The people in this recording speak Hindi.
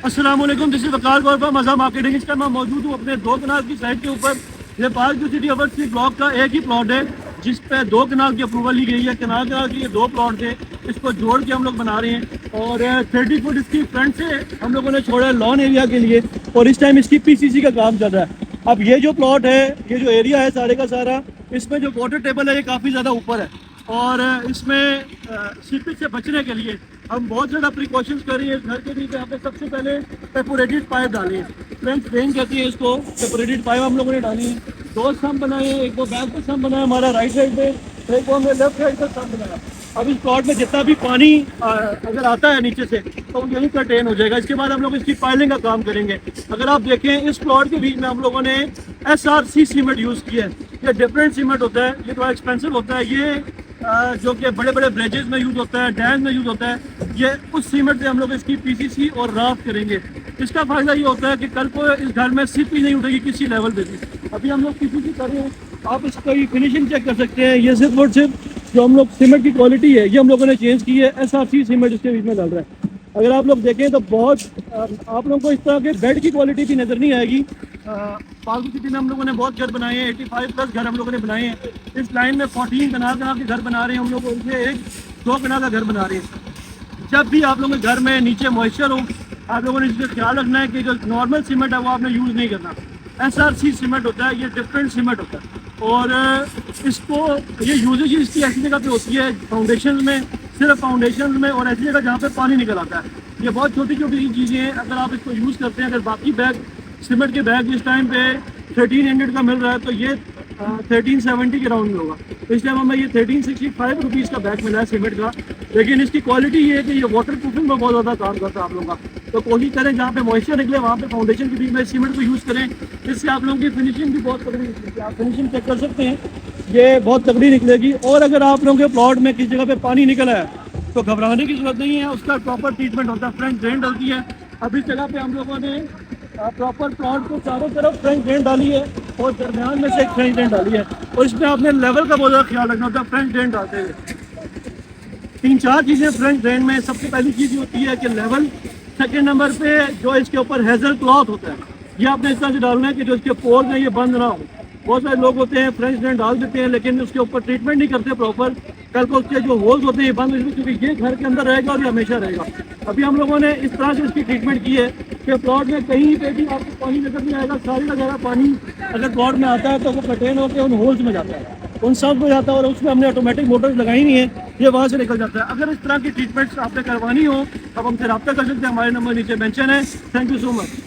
अस्सलाम वालेकुम, दिस इज वकार गौरव मज़ा मार्केटिंग। इस टाइम मैं मौजूद हूँ अपने 2 कनाल की साइड के ऊपर। ये पार्क जो सिटी ओवरसीज ब्लॉक का एक ही प्लॉट है जिस पे 2 कनाल की अप्रूवल ली गई है। कनाल के लिए 2 प्लॉट थे, इसको जोड़ के हम लोग बना रहे हैं और 30 फुट इसकी फ्रंट से हम लोगों ने छोड़ा है लॉन एरिया के लिए और इस टाइम इसकी पीसीसी का काम चल रहा है। अब ये जो प्लॉट है, ये जो एरिया है सारे का सारा, इसमें जो वाटर टेबल है ये काफ़ी ज़्यादा ऊपर है और इसमें सीपेज से बचने के लिए हम बहुत ज़्यादा प्रिकॉशंस कर रहे हैं। घर के लिए यहाँ पे सबसे पहले पेपोरेटेड पाइप डाली है, फ्रेंच ड्रेन कहती है इसको। पेपोरेटेड पाइप हम लोगों ने डाली है, 2 स्तंभ बनाए हैं, एक वो बैक पे स्तंभ बनाया हमारा राइट साइड पे, एक वो हमने लेफ्ट साइड पे स्तंभ बनाया। अब इस प्लॉट में जितना भी पानी अगर आता है नीचे से तो वो यहीं कंटेन हो जाएगा। इसके बाद हम लोग इसकी पाइलिंग का काम करेंगे। अगर आप देखें इस प्लॉट के बीच में हम लोगों ने SRC सीमेंट यूज़ किया है। ये डिफरेंट सीमेंट होता है, ये थोड़ा एक्सपेंसिव होता है। ये जो कि बड़े बड़े ब्रिजेस में यूज़ होता है, डैम में यूज़ होता है। ये उस सीमेंट से हम लोग इसकी पीसीसी और राफ्ट करेंगे। इसका फ़ायदा ये होता है कि कल को इस घर में सिप ही नहीं उठेगी किसी लेवल पे भी। अभी हम लोग पीसीसी कर रहे हैं, आप इसकी फिनिशिंग चेक कर सकते हैं। ये सिर्फ और सिर्फ जो हम लोग सीमेंट की क्वालिटी है ये हम लोगों ने चेंज की है। SRC सीमेंट इसके बीच में डाल रहा है। अगर आप लोग देखें तो बहुत आप लोगों को इस तरह के बेड की क्वालिटी भी नज़र नहीं आएगी। पालतू सिटी में हम लोगों ने बहुत घर बनाए हैं, 85 प्लस घर हम लोगों ने बनाए हैं। इस लाइन में 14 कनाल के घर बना रहे हैं हम लोग, उनसे एक 2 कनाल का घर बना रहे हैं। जब भी आप लोगों के घर में नीचे मॉइस्चर हो, आप लोगों ने इसका ख्याल रखना है कि जो नॉर्मल सीमेंट है वो आपने यूज़ नहीं करना। SRC सीमेंट होता है, ये डिफरेंट सीमेंट होता है और इसको ये यूजेज इसकी ऐसी जगह पे होती है फाउंडेशन में, सिर्फ फाउंडेशन में, और ऐसी जगह जहाँ पे पानी निकल आता है। ये बहुत छोटी छोटी चीज़ें हैं, अगर आप इसको यूज़ करते हैं। अगर बाकी बैग सीमेंट के बैग इस टाइम पे 1300 का मिल रहा है तो ये 1370 के राउंड में होगा। इस टाइम हमें ये 1365 रुपीज़ का बैग मिला है सीमेंट का। लेकिन इसकी क्वालिटी ये है कि ये वाटर प्रूफिंग में बहुत ज़्यादा काम करता है आप लोगों का। तो कोशिश करें जहाँ पे मॉइस्चर निकले वहाँ पे फाउंडेशन के बीच में सीमेंट को यूज़ करें। इससे आप लोगों की फिनिशिंग भी बहुत तगड़ी निकलेगी। आप फिनिशिंग चेक कर सकते हैं, ये बहुत तगड़ी निकलेगी। और अगर आप लोगों के प्लॉट में किसी जगह पे पानी निकला है तो घबराने की जरूरत नहीं है, उसका प्रॉपर ट्रीटमेंट होता है, फ्रंट ड्रेन डलती है। अब इस जगह पे हम लोगों ने प्रॉपर प्लॉट को चारों तरफ फ्रंट ड्रेन डाली है और दरमियान में से एक फ्रंट ड्रेन डाली है और इसमें आपने लेवल का बहुत ज़्यादा ख्याल रखना होता है फ्रंट ड्रेन डालते हुए। 3-4 चीज़ें फ्रंट ड्रेन में। सबसे पहली चीज़ होती है कि लेवल। सेकेंड नंबर पे जो इसके ऊपर हेजल क्लॉथ होता है, ये आपने इस तरह से डालना है कि जो इसके पोर्स हैं ये बंद ना हो। बहुत सारे लोग होते हैं फ्रेंच ड्रेन डाल देते हैं लेकिन उसके ऊपर ट्रीटमेंट नहीं करते प्रॉपर, कल को उसके जो होल्स होते हैं बंद हो जाएंगे, क्योंकि ये घर के अंदर रहेगा और ये हमेशा रहेगा। अभी हम लोगों ने इस तरह से इसकी ट्रीटमेंट की है कि प्लॉट में कहीं पे भी आपको पानी नजर नहीं आएगा। सारी का सारा पानी अगर प्लॉट में आता है तो वो कंटेन होकर उन होल्स में जाता है, उन सब में जाता है और उसमें हमने ऑटोमेटिक मोटर्स लगाई नहीं है, ये वहाँ से निकल जाता है। अगर इस तरह की ट्रीटमेंट्स आपने करवानी हो अब हमसे रब्ता कर सकते हैं, हमारे नंबर नीचे मेंशन है। Thank you so much.